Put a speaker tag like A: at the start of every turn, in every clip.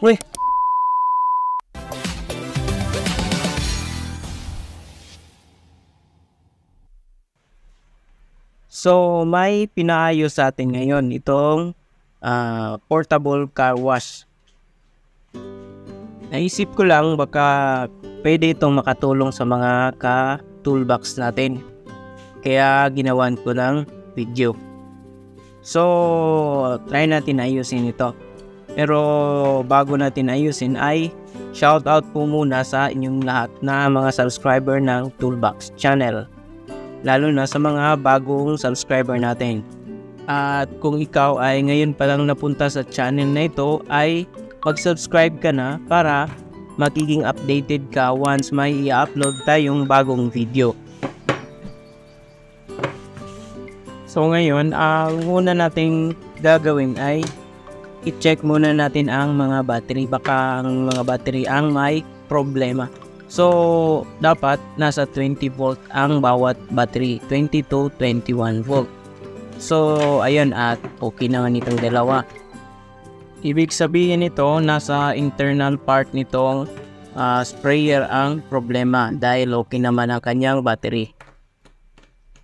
A: Uy! So, may pinaayos sa atin ngayon itong portable car wash. Naisip ko lang baka pwede itong makatulong sa mga ka-toolbox natin. Kaya ginawan ko ng video. So, try natin ayusin ito. Pero bago natin ayusin ay shoutout po muna sa inyong lahat na mga subscriber ng Toolbox channel. Lalo na sa mga bagong subscriber natin. At kung ikaw ay ngayon pa lang napunta sa channel na ito ay mag-subscribe ka na para magiging updated ka once may i-upload tayong bagong video. So ngayon, ang una nating gagawin ay i-check muna natin ang mga battery. Baka ang mga battery ang may problema. So, dapat nasa 20 volt ang bawat battery, 20 to 21 volt. So, ayun, at okay naman itong dalawa. Ibig sabihin nito, nasa internal part nitong sprayer ang problema dahil okay naman ang kanyang battery.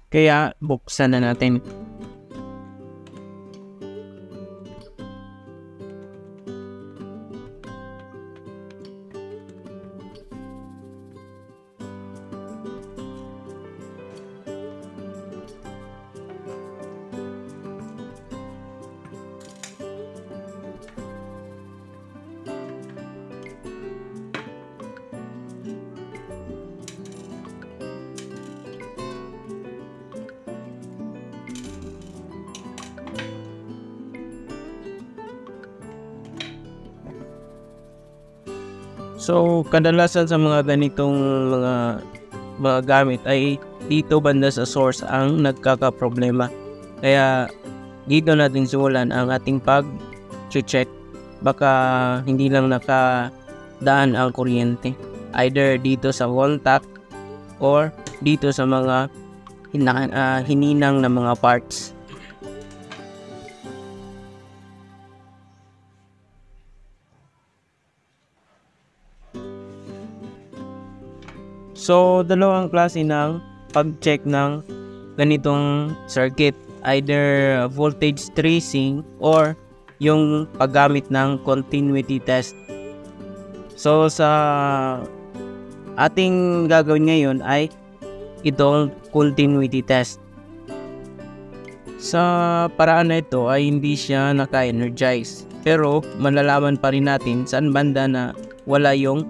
A: Kaya, buksan na natin. So, kadalasan sa mga ganitong mga gamit ay dito banda sa source ang nagkakaproblema. Kaya dito natin simulan ang ating pag-check. Baka hindi lang nakadaan ang kuryente. Either dito sa contact or dito sa mga hininang na mga parts. So, dalawang klase ng pag-check ng ganitong circuit. Either voltage tracing or yung paggamit ng continuity test. So, sa ating gagawin ngayon ay itong continuity test. Sa paraan na ito ay hindi siya naka-energize. Pero, malalaman pa rin natin saan banda na wala yung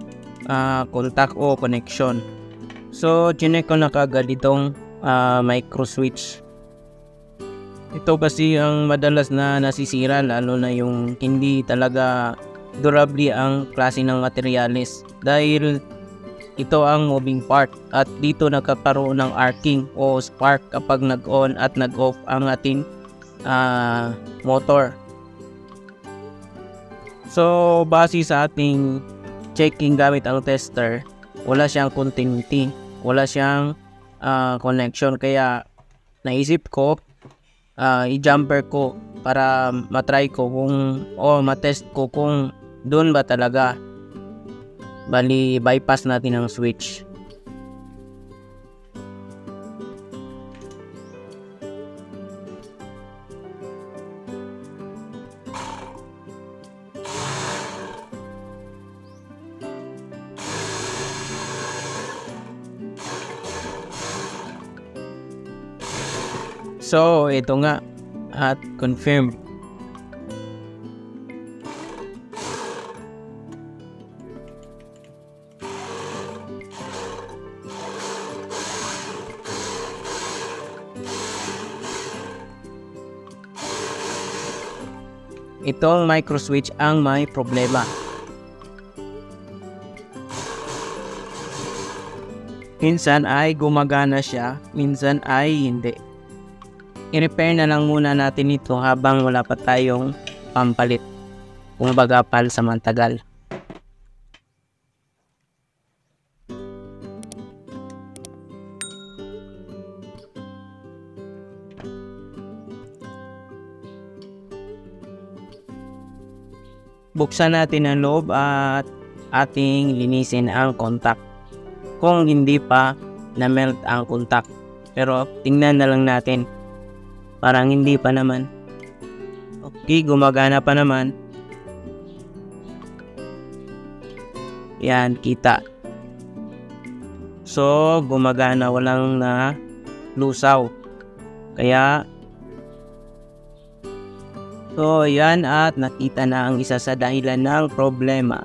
A: contact o connection. So, chinek ko na kagad itong micro switch. Ito kasi ang madalas na nasisira, lalo na yung hindi talaga durable ang klase ng materyales. Dahil ito ang moving part at dito nagkakaroon ng arcing o spark kapag nag-on at nag-off ang ating motor. So, base sa ating checking gamit ang tester, wala siyang continuity, wala siyang connection. Kaya naisip ko i-jumper ko para matry ko kung matest ko kung doon ba talaga. Bali bypass natin ang switch. So, ito nga at confirm. Itong micro switch ang may problema. Minsan ay gumagana siya, minsan ay hindi. I-repair na lang muna natin ito habang wala pa tayong pampalit. Kumbaga pansamantagal. buksan natin ang loob at ating linisin ang contact kung hindi pa na-melt ang contact. Pero tingnan na lang natin, parang hindi pa naman. Okay, gumagana pa naman. Yan, kita. So gumagana, walang na lusaw. Kaya so yan, at nakita na ang isa sa dahilan ng problema.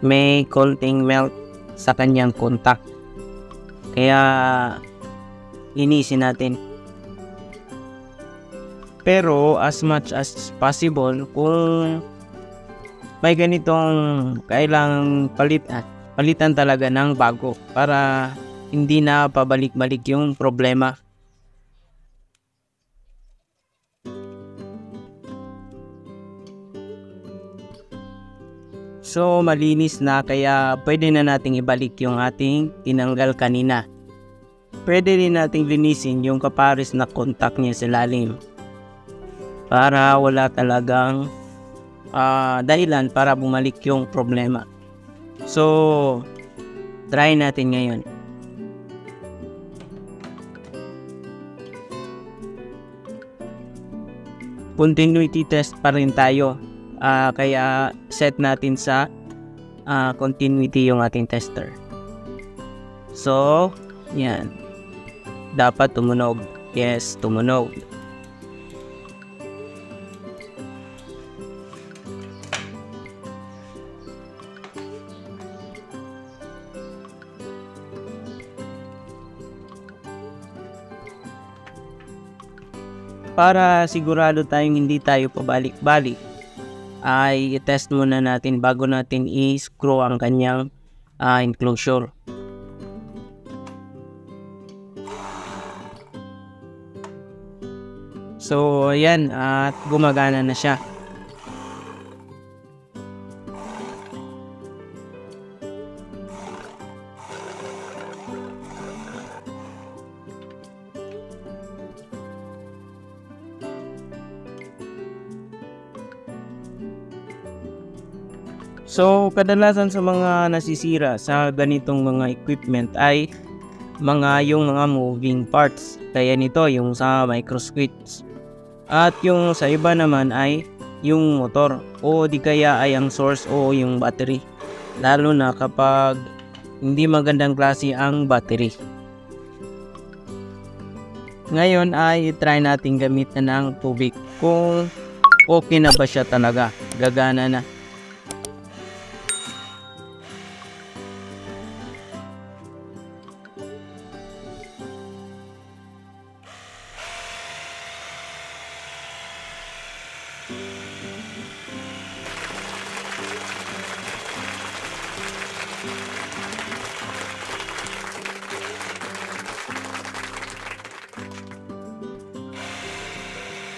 A: May konting melt sa kanyang contact. Kaya linisin natin. Pero as much as possible, kung may ganitong kailangang palitan talaga ng bago para hindi na pabalik-balik yung problema. So malinis na, kaya pwede na nating ibalik yung ating tinanggal kanina. Pwede rin nating linisin yung kapares na contact niya sa lalim para wala talagang dahilan para bumalik yung problema. So try natin ngayon. Continuity test pa rin tayo. Kaya set natin sa continuity yung ating tester. So yan, dapat tumunog. Yes, tumunog. Para sigurado tayong hindi tayo pabalik-balik, ay i-test muna natin bago natin i-screw ang kanyang enclosure. So ayan, at gumagana na siya. So kadalasan sa mga nasisira sa ganitong mga equipment ay yung mga moving parts. Kaya nito yung sa micro switch. At yung sa iba naman ay yung motor, o di kaya ay ang source o yung battery. Lalo na kapag hindi magandang klase ang battery. Ngayon ay try natin gamitan ng tubig kung okay na ba siya talaga, gagana na.